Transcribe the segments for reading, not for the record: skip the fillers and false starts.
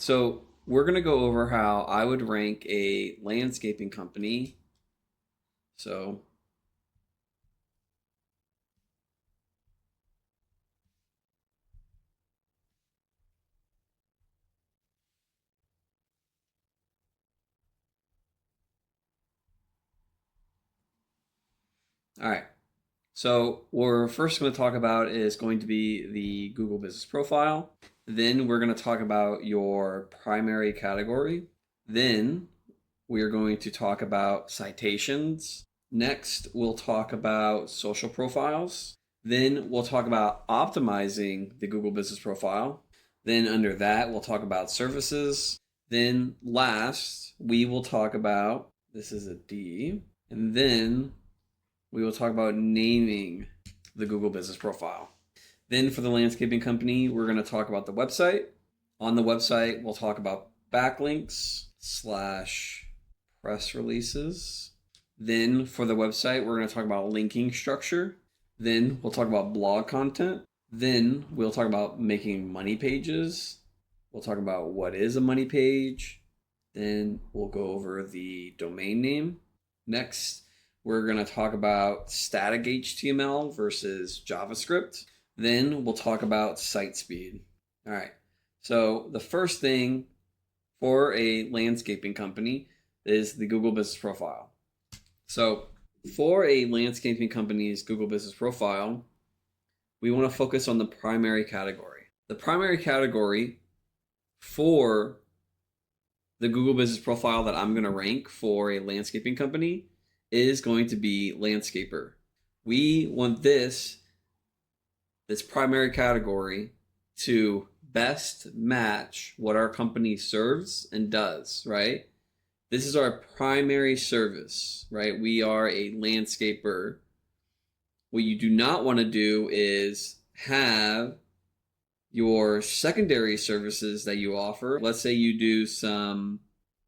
So we're going to go over how I would rank a landscaping company. So all right. So what we're first going to talk about is going to be the Google Business Profile. Then we're going to talk about your primary category. Then we are going to talk about citations. Next, we'll talk about social profiles. Then we'll talk about optimizing the Google Business Profile. Then under that, we'll talk about services. Then last, we will talk about, this is a D, and then we will talk about naming the Google Business Profile. Then for the landscaping company, we're going to talk about the website. On the website, we'll talk about backlinks / press releases. Then for the website, we're going to talk about linking structure. Then we'll talk about blog content. Then we'll talk about making money pages. We'll talk about what is a money page. Then we'll go over the domain name. Next, we're going to talk about static HTML versus JavaScript. Then we'll talk about site speed. All right. So the first thing for a landscaping company is the Google Business Profile. So for a landscaping company's Google Business Profile, we want to focus on the primary category. The primary category for the Google Business Profile that I'm going to rank for a landscaping company is going to be landscaper. We want this primary category to best match what our company serves and does, right? This is our primary service, right? We are a landscaper. What you do not want to do is have your secondary services that you offer. Let's say you do some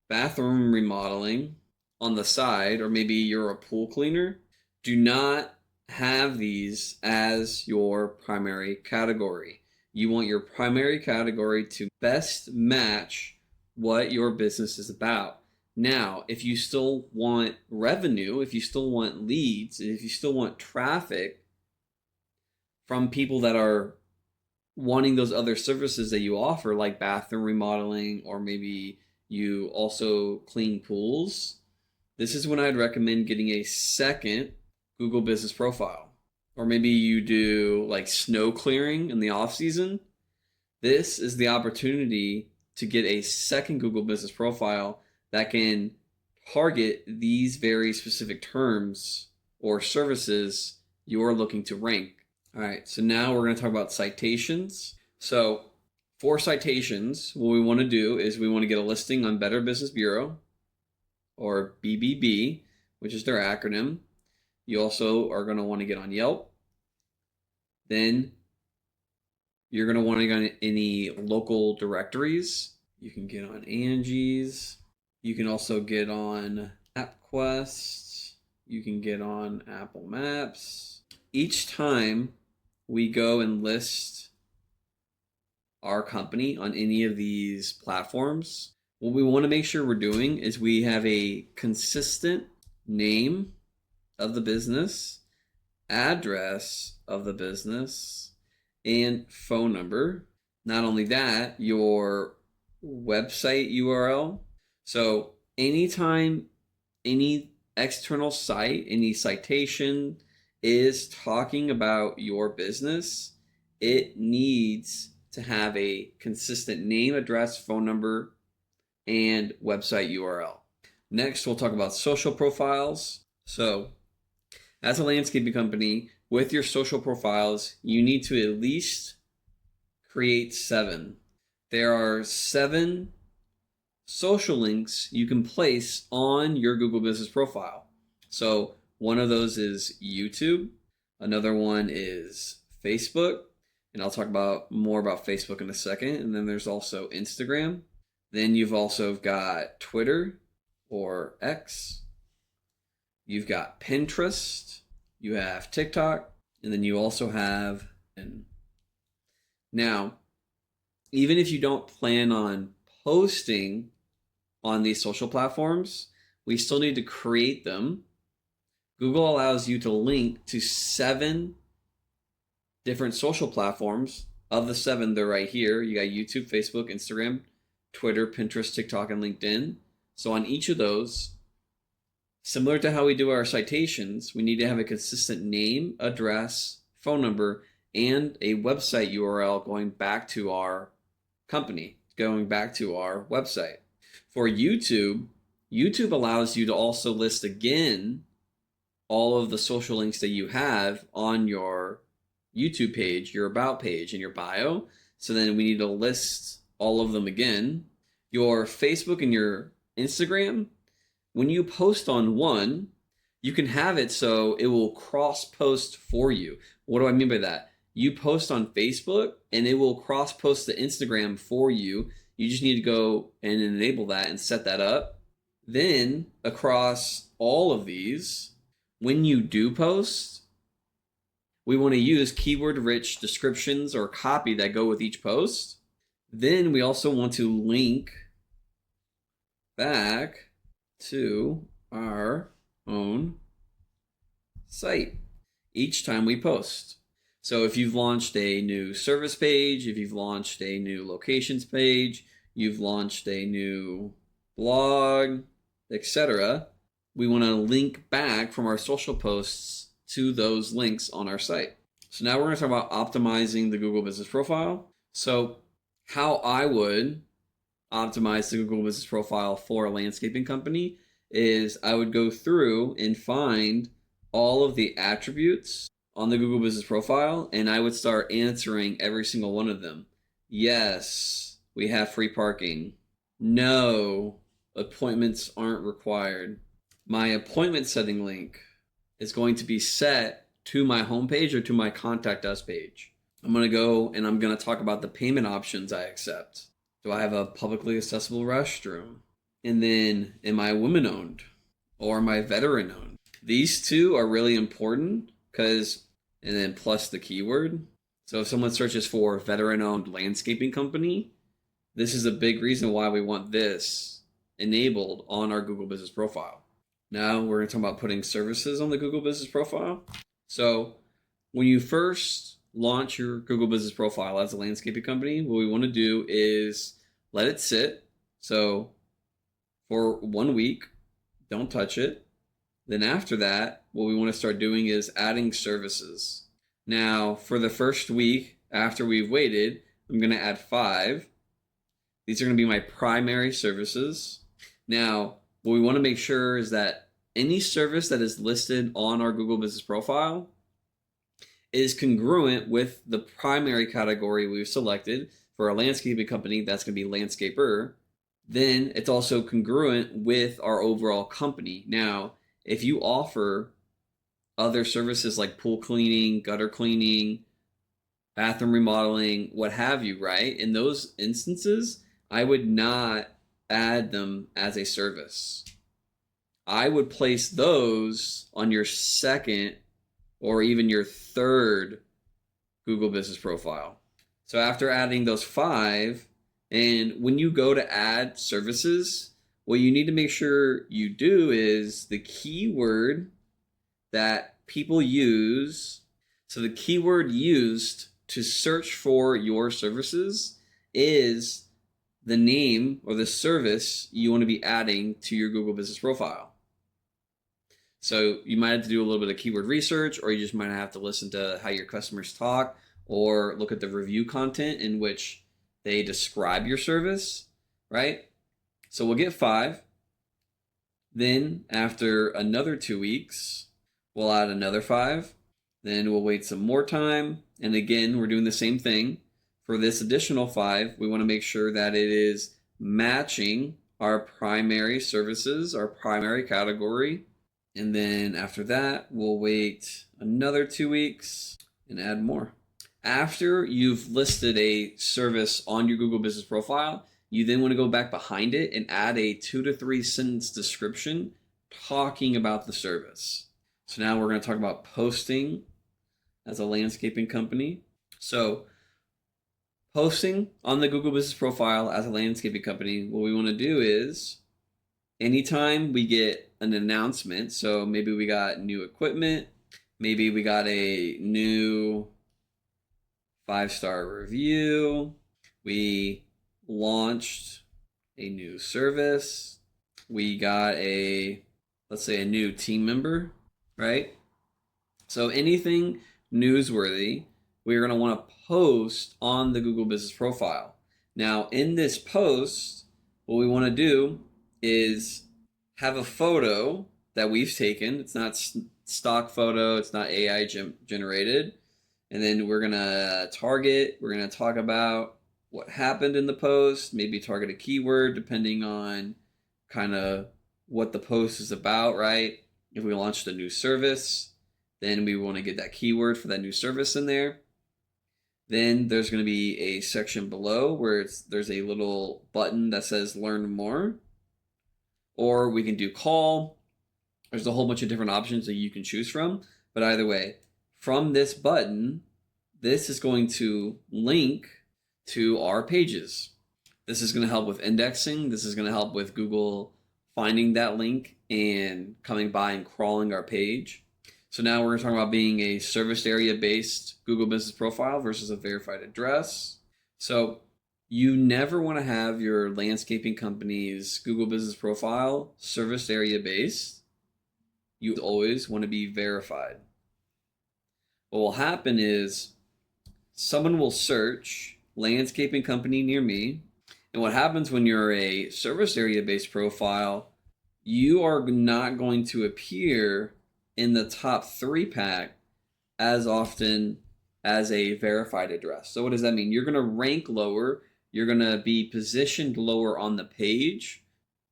bathroom remodeling on the side, or maybe you're a pool cleaner. Do not have these as your primary category. You want your primary category to best match what your business is about. Now, if you still want revenue, if you still want leads, if you still want traffic from people that are wanting those other services that you offer, like bathroom remodeling, or maybe you also clean pools, this is when I'd recommend getting a second Google Business Profile. Or maybe you do like snow clearing in the off season. This is the opportunity to get a second Google Business Profile that can target these very specific terms or services you're looking to rank. All right, so now we're going to talk about citations. So for citations, what we want to do is we want to get a listing on Better Business Bureau, or BBB, which is their acronym. You also are going to want to get on Yelp. Then you're going to want to get on any local directories. You can get on Angie's. You can also get on MapQuest. You can get on Apple Maps. Each time we go and list our company on any of these platforms, what we want to make sure we're doing is we have a consistent name of the business, address of the business, and phone number. Not only that, your website URL. So anytime any external site, any citation is talking about your business, it needs to have a consistent name, address, phone number, and website URL. Next, we'll talk about social profiles. So as a landscaping company, with your social profiles, you need to at least create 7. There are 7 social links you can place on your Google Business Profile. So one of those is YouTube. Another one is Facebook. And I'll talk about more about Facebook in a second. And then there's also Instagram. Then you've also got Twitter or X. You've got Pinterest. You have TikTok. And then you also have... Now, even if you don't plan on posting on these social platforms, we still need to create them. Google allows you to link to 7 different social platforms. Of the 7, they're right here. You got YouTube, Facebook, Instagram, Twitter, Pinterest, TikTok, and LinkedIn. So on each of those, similar to how we do our citations, we need to have a consistent name, address, phone number, and a website URL going back to our company, going back to our website. For YouTube, YouTube allows you to also list again all of the social links that you have on your YouTube page, your about page, and your bio. So then we need to list all of them again. Your Facebook and your Instagram, when you post on one, you can have it so it will cross post for you. What do I mean by that? You post on Facebook and it will cross post to Instagram for you. You just need to go and enable that and set that up. Then across all of these, when you do post, we want to use keyword-rich descriptions or copy that go with each post. Then we also want to link back to our own site each time we post. So if you've launched a new service page, if you've launched a new locations page, you've launched a new blog, etc., we want to link back from our social posts to those links on our site. So now we're going to talk about optimizing the Google Business Profile. So how I would optimize the Google Business Profile for a landscaping company is I would go through and find all of the attributes on the Google Business Profile, and I would start answering every single one of them. Yes, we have free parking. No, appointments aren't required. My appointment setting link is going to be set to my homepage or to my contact us page. I'm going to go and I'm going to talk about the payment options I accept. Do I have a publicly accessible restroom? And then am I women owned or am I veteran owned? These 2 are really important because, and then plus the keyword. So if someone searches for veteran owned landscaping company, this is a big reason why we want this enabled on our Google Business Profile. Now we're going to talk about putting services on the Google Business Profile. So when you first launch your Google Business Profile as a landscaping company, what we want to do is let it sit. So for 1 week, don't touch it. Then after that, what we want to start doing is adding services. Now for the first week after we've waited, I'm going to add 5. These are going to be my primary services. Now, what we want to make sure is that any service that is listed on our Google Business Profile is congruent with the primary category we've selected for a landscaping company. That's going to be landscaper. Then it's also congruent with our overall company. Now, if you offer other services like pool cleaning, gutter cleaning, bathroom remodeling, what have you, right? In those instances, I would not add them as a service. I would place those on your second or even your third Google Business Profile. So after adding those 5, and when you go to add services, what you need to make sure you do is the keyword that people use. So the keyword used to search for your services is the name or the service you want to be adding to your Google Business Profile. So you might have to do a little bit of keyword research, or you just might have to listen to how your customers talk or look at the review content in which they describe your service, right? So we'll get 5. Then after another 2 weeks, we'll add another 5. Then we'll wait some more time. And again, we're doing the same thing. For this additional 5, we want to make sure that it is matching our primary services, our primary category. And then after that, we'll wait another 2 weeks and add more. After you've listed a service on your Google Business Profile, you then want to go back behind it and add a 2 to 3 sentence description talking about the service. So now we're going to talk about posting as a landscaping company. So Posting on the Google Business Profile as a landscaping company, what we want to do is anytime we get an announcement, so maybe we got new equipment, maybe we got a new 5-star review, we launched a new service, we got let's say a new team member, right? So anything newsworthy, we're going to want to post on the Google Business Profile. Now, in this post, what we want to do is have a photo that we've taken. It's not stock photo, it's not AI generated. And then we're going to target, we're going to talk about what happened in the post, maybe target a keyword depending on kind of what the post is about, right? If we launched a new service, then we want to get that keyword for that new service in there. Then there's going to be a section below where there's a little button that says learn more. Or we can do call. There's a whole bunch of different options that you can choose from. But either way, from this button, this is going to link to our pages. This is going to help with indexing. This is going to help with Google finding that link and coming by and crawling our page. So now we're going to talk about being a service area based Google Business Profile versus a verified address. So you never want to have your landscaping company's Google Business Profile service area based. You always want to be verified. What will happen is someone will search landscaping company near me. And what happens when you're a service area based profile, you are not going to appear in the top 3 pack as often as a verified address. So what does that mean? You're going to rank lower. You're going to be positioned lower on the page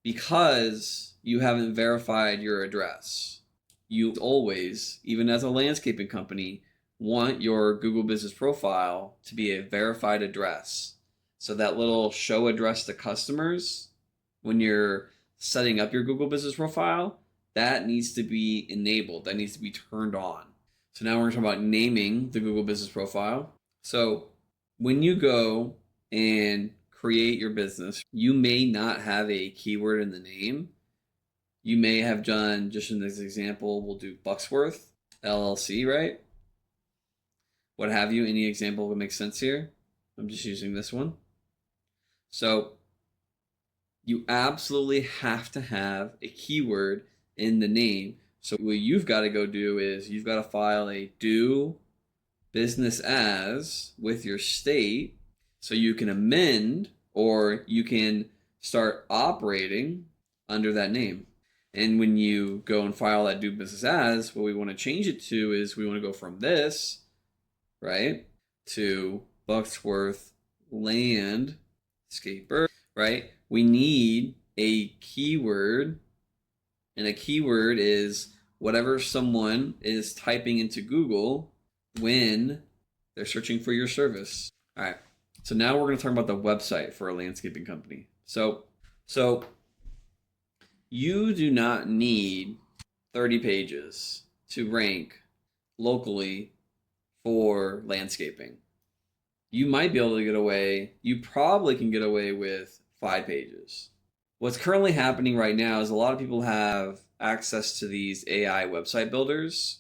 because you haven't verified your address. You always, even as a landscaping company, want your Google Business Profile to be a verified address. So that little show address to customers when you're setting up your Google Business Profile, that needs to be enabled. That needs to be turned on. So now we're going to talk about naming the Google Business Profile. So when you go and create your business, you may not have a keyword in the name. You may have done, just in this example, we'll do Bucksworth LLC, right? What have you? Any example would make sense here? I'm just using this one. So you absolutely have to have a keyword in the name. So what you've got to go do is you've got to file a do business as with your state so you can amend or you can start operating under that name. And when you go and file that do business as, what we want to change it to is we want to go from this, right, to Bucksworth Landscaper, right? We need a keyword, and a keyword is whatever someone is typing into Google when they're searching for your service. All right. So now we're going to talk about the website for a landscaping company. So you do not need 30 pages to rank locally for landscaping. You might be able to get away, you probably can get away with 5 pages. What's currently happening right now is a lot of people have access to these AI website builders,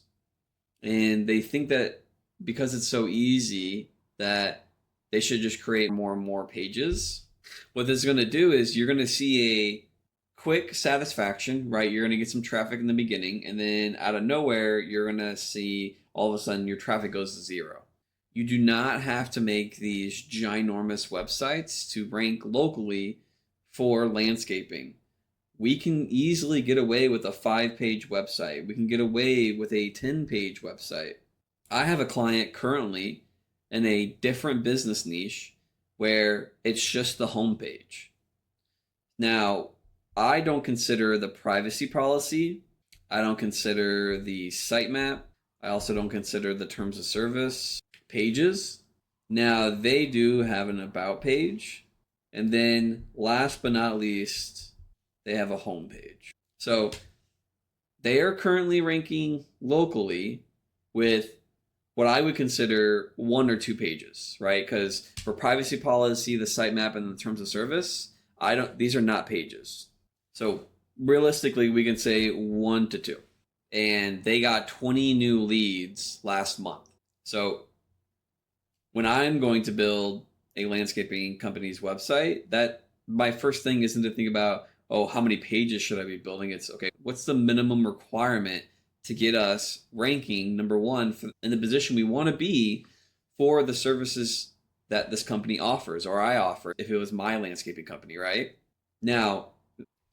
and they think that because it's so easy that they should just create more and more pages. What this is going to do is you're going to see a quick satisfaction, right? You're going to get some traffic in the beginning, and then out of nowhere, you're going to see all of a sudden your traffic goes to 0. You do not have to make these ginormous websites to rank locally for landscaping. We can easily get away with a 5-page website. We can get away with a 10-page website. I have a client currently in a different business niche where it's just the homepage. Now, I don't consider the privacy policy. I don't consider the sitemap. I also don't consider the terms of service pages. Now, they do have an about page. And then last but not least, they have a home page. So they are currently ranking locally with what I would consider 1 or 2 pages, right? Because for privacy policy, the sitemap, and the terms of service, these are not pages. So realistically, we can say 1 to 2. And they got 20 new leads last month. So when I'm going to build a landscaping company's website, that my first thing isn't to think about, oh, how many pages should I be building? It's okay, what's the minimum requirement to get us ranking number 1 in the position we want to be for the services that this company offers, or I offer if it was my landscaping company, right? Now,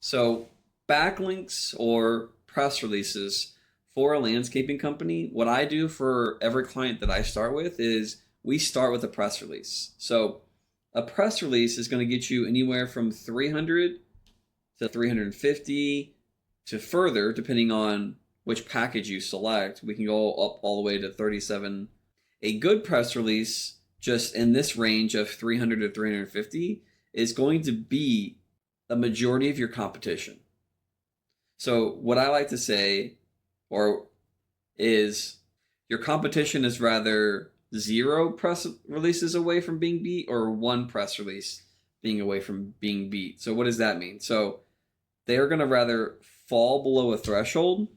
so backlinks or press releases for a landscaping company, what I do for every client that I start with is we start with a press release. So a press release is going to get you anywhere from 300 to 350 to further, depending on which package you select. We can go up all the way to 37. A good press release, just in this range of 300 to 350, is going to be a majority of your competition. So what I like to say is your competition is rather 0 press releases away from being beat, or 1 press release being away from being beat. So what does that mean? So they're going to rather fall below a threshold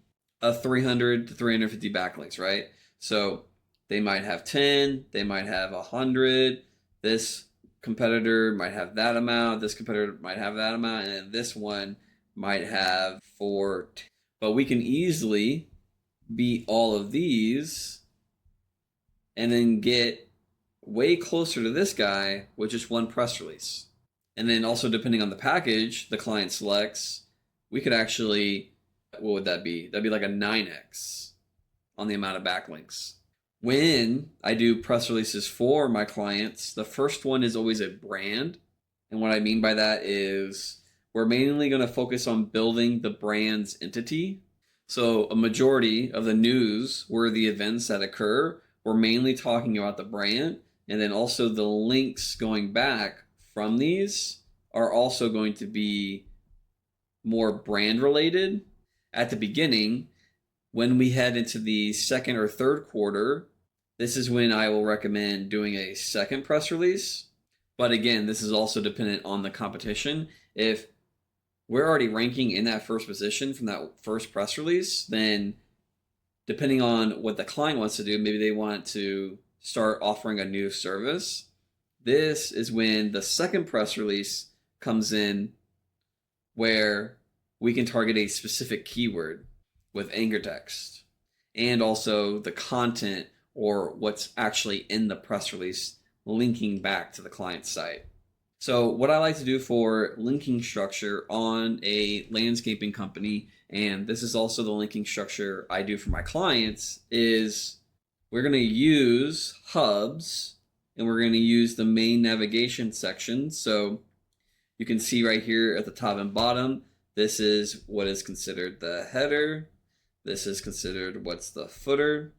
of 300 to 350 backlinks, right? So they might have 10, they might have 100. This competitor might have that amount, this competitor might have that amount, and then this one might have 4. But we can easily beat all of these and then get way closer to this guy with just 1 press release. And then also, depending on the package the client selects, we could actually, what would that be? That'd be like a 9x on the amount of backlinks. When I do press releases for my clients, the first one is always a brand. And what I mean by that is we're mainly going to focus on building the brand's entity. So a majority of the newsworthy events that occur, we're mainly talking about the brand. And then also the links going back from these are also going to be more brand related. At the beginning, when we head into the second or third quarter, this is when I will recommend doing a second press release. But again, this is also dependent on the competition. If we're already ranking in that first position from that first press release, then depending on what the client wants to do, maybe they want to start offering a new service. This is when the second press release comes in, where we can target a specific keyword with anchor text, and also the content or what's actually in the press release linking back to the client site. So what I like to do for linking structure on a landscaping company, and this is also the linking structure I do for my clients, is we're going to use hubs, and we're going to use the main navigation section. So you can see right here at the top and bottom, this is what is considered the header. This is considered what's the footer.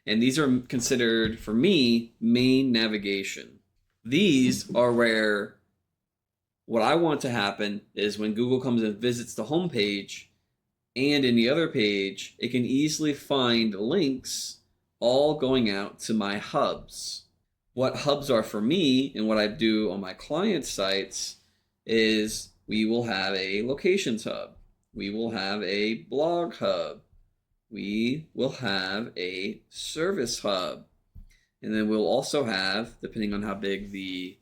And these are considered, for me, main navigation. These are where what I want to happen is when Google comes and visits the home page and any other page, it can easily find links all going out to my hubs. What hubs are for me and what I do on my client sites is we will have a locations hub. We will have a blog hub. We will have a service hub. And then we'll also have, depending on how big the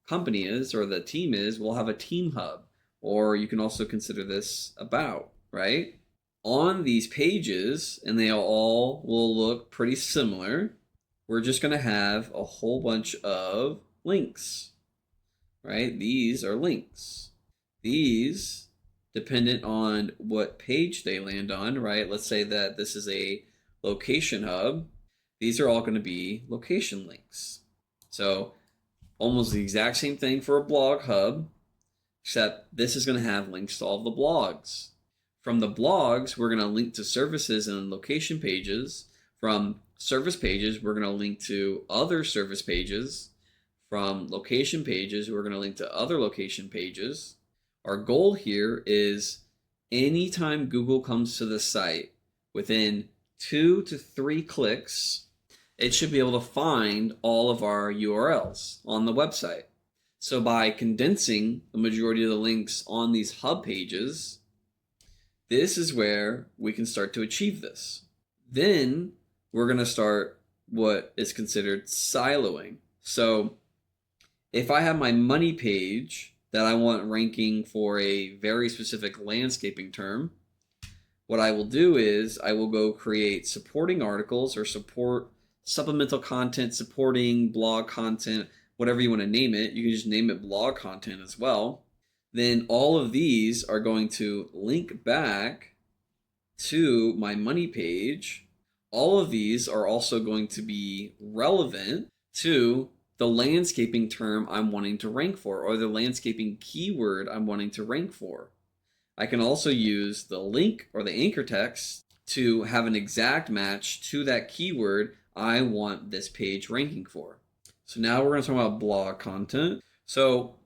company is or the team is, we'll have a team hub. Or you can also consider this about, right? On these pages, and they all will look pretty similar, we're just going to have a whole bunch of links, right? These are links. These, dependent on what page they land on, right? Let's say that this is a location hub. These are all going to be location links. So almost the exact same thing for a blog hub, except this is going to have links to all the blogs. From the blogs, we're going to link to services and location pages. From service pages, we're going to link to other service pages. From location pages, we're going to link to other location pages. Our goal here is anytime Google comes to the site, within 2 to 3 clicks, it should be able to find all of our URLs on the website. So by condensing the majority of the links on these hub pages, this is where we can start to achieve this. Then we're going to start what is considered siloing. So if I have my money page that I want ranking for a very specific landscaping term, what I will do is I will go create supporting articles or supplemental content, supporting blog content, whatever you want to name it. You can just name it blog content as well. Then all of these are going to link back to my money page. All of these are also going to be relevant to the landscaping term I'm wanting to rank for, or the landscaping keyword I'm wanting to rank for. I can also use the link or the anchor text to have an exact match to that keyword I want this page ranking for. So now we're going to talk about blog content. So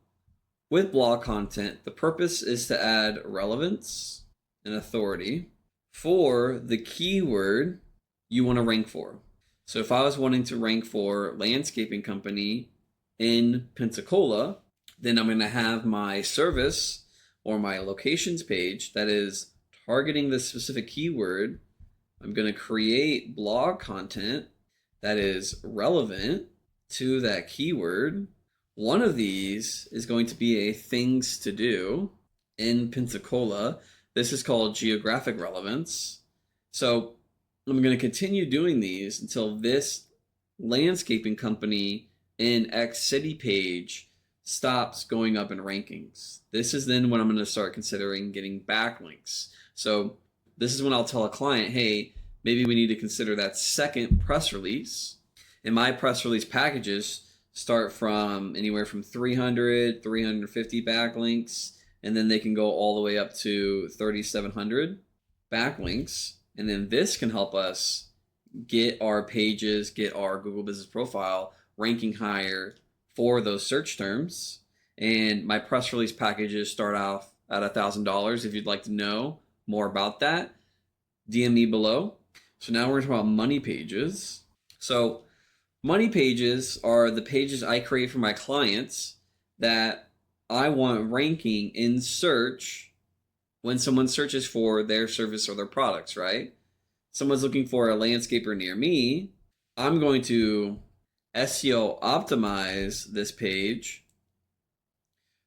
with blog content, the purpose is to add relevance and authority for the keyword you want to rank for. So if I was wanting to rank for landscaping company in Pensacola, then I'm going to have my service or my locations page that is targeting the specific keyword. I'm going to create blog content that is relevant to that keyword. One of these is going to be a things to do in Pensacola. This is called geographic relevance. So I'm going to continue doing these until this landscaping company in X city page stops going up in rankings. This is then when I'm going to start considering getting backlinks. So this is when I'll tell a client, hey, maybe we need to consider that second press release. And my press release packages start from anywhere from 300, 350 backlinks, and then they can go all the way up to 3,700 backlinks. And then this can help us get our pages, get our Google Business Profile ranking higher for those search terms. And my press release packages start off at $1,000. If you'd like to know more about that, DM me below. So now we're going to talk about money pages. So money pages are the pages I create for my clients that I want ranking in search when someone searches for their service or their products, right? Someone's looking for a landscaper near me. I'm going to SEO optimize this page.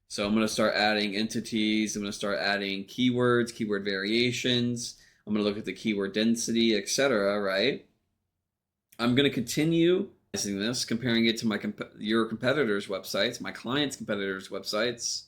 So I'm going to start adding entities. I'm going to start adding keywords, keyword variations. I'm going to look at the keyword density, etc., right? I'm going to continue this, comparing it to your competitors' websites, my clients' competitors' websites,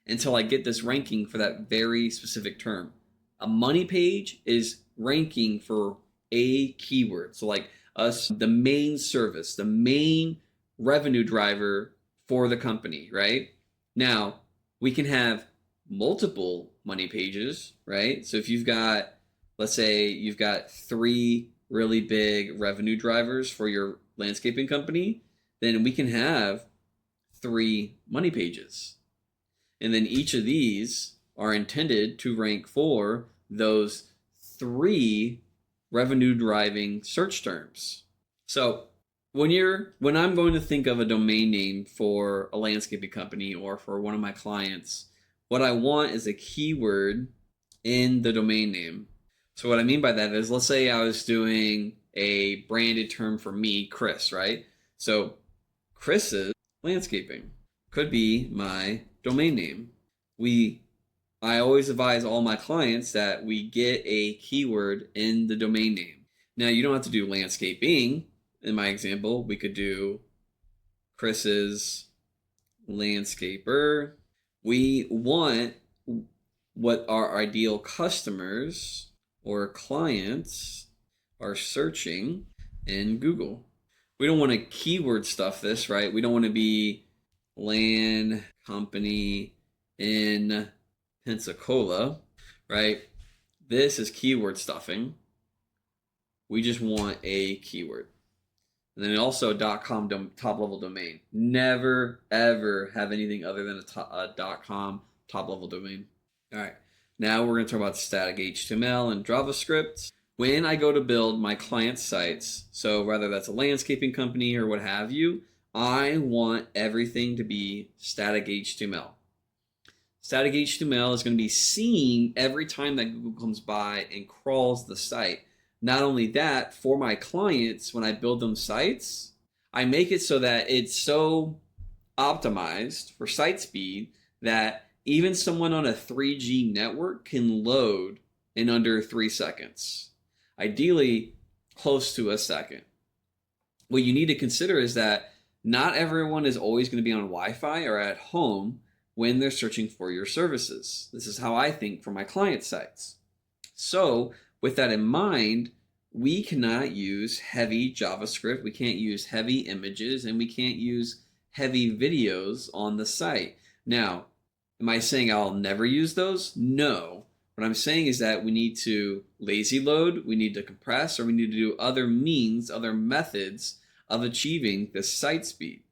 until I get this ranking for that very specific term. A money page is ranking for a keyword. So like us, the main service, the main revenue driver for the company, right? Now, we can have multiple money pages, right? So if you've got, let's say you've got 3 really big revenue drivers for your landscaping company, then we can have 3 money pages. And then each of these are intended to rank for those 3 revenue driving search terms. So when I'm going to think of a domain name for a landscaping company or for one of my clients, what I want is a keyword in the domain name. So what I mean by that is, let's say I was doing a branded term for me, Chris, right? So Chris's landscaping could be my domain name. I always advise all my clients that we get a keyword in the domain name. Now, you don't have to do landscaping. In my example, we could do Chris's landscaper. We want what our ideal customers or clients are searching in Google. We don't want to keyword stuff this, right? We don't want to be land company in Pensacola, right? This is keyword stuffing. We just want a keyword. And then also .com top level domain. Never ever have anything other than a .com top level domain. All right. Now we're going to talk about static HTML and JavaScript. When I go to build my client sites, so whether that's a landscaping company or what have you, I want everything to be static HTML. Static HTML is going to be seen every time that Google comes by and crawls the site. Not only that, for my clients, when I build them sites, I make it so that it's so optimized for site speed that even someone on a 3G network can load in under 3 seconds. Ideally, close to a second. What you need to consider is that not everyone is always going to be on Wi-Fi or at home when they're searching for your services. This is how I think for my client sites. So with that in mind, we cannot use heavy JavaScript, we can't use heavy images, and we can't use heavy videos on the site. Now, am I saying I'll never use those? No. What I'm saying is that we need to lazy load, we need to compress, or we need to do other means, other methods of achieving this site speed.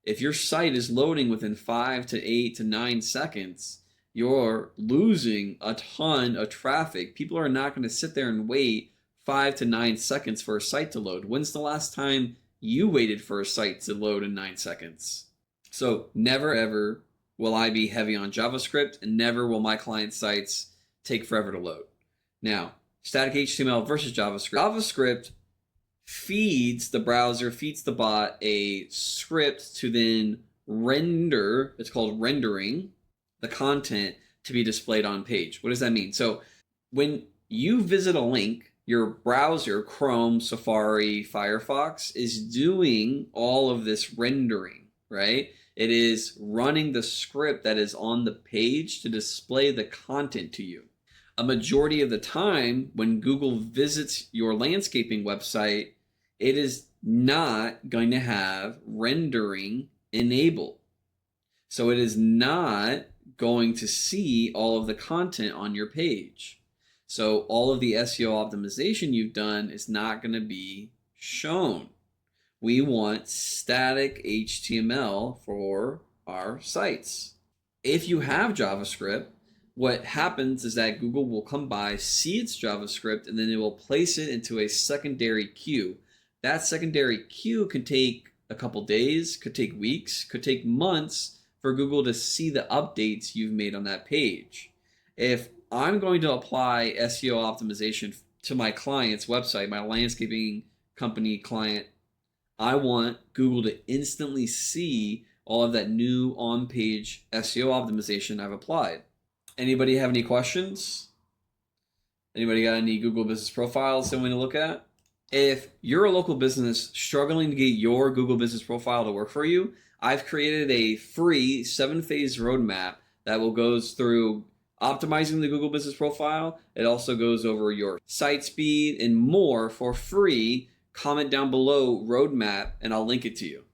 If your site is loading within 5 to 8 to 9 seconds, you're losing a ton of traffic. People are not going to sit there and wait 5 to 9 seconds for a site to load. When's the last time you waited for a site to load in 9 seconds? So never ever will I be heavy on JavaScript, and never will my client sites take forever to load. Now, static HTML versus JavaScript. JavaScript feeds the browser, feeds the bot a script to then render, it's called rendering, the content to be displayed on page. What does that mean? So when you visit a link, your browser, Chrome, Safari, Firefox, is doing all of this rendering, right? It is running the script that is on the page to display the content to you. A majority of the time when Google visits your landscaping website, it is not going to have rendering enabled. So it is not going to see all of the content on your page. So all of the SEO optimization you've done is not going to be shown. We want static HTML for our sites. If you have JavaScript, what happens is that Google will come by, see its JavaScript, and then it will place it into a secondary queue. That secondary queue can take a couple days, could take weeks, could take months for Google to see the updates you've made on that page. If I'm going to apply SEO optimization to my client's website, my landscaping company client, I want Google to instantly see all of that new on-page SEO optimization I've applied. Anybody have any questions? Anybody got any Google Business Profiles they want to look at? If you're a local business struggling to get your Google Business Profile to work for you, I've created a free 7-phase roadmap that will goes through optimizing the Google Business Profile. It also goes over your site speed and more for free. Comment down below roadmap and I'll link it to you.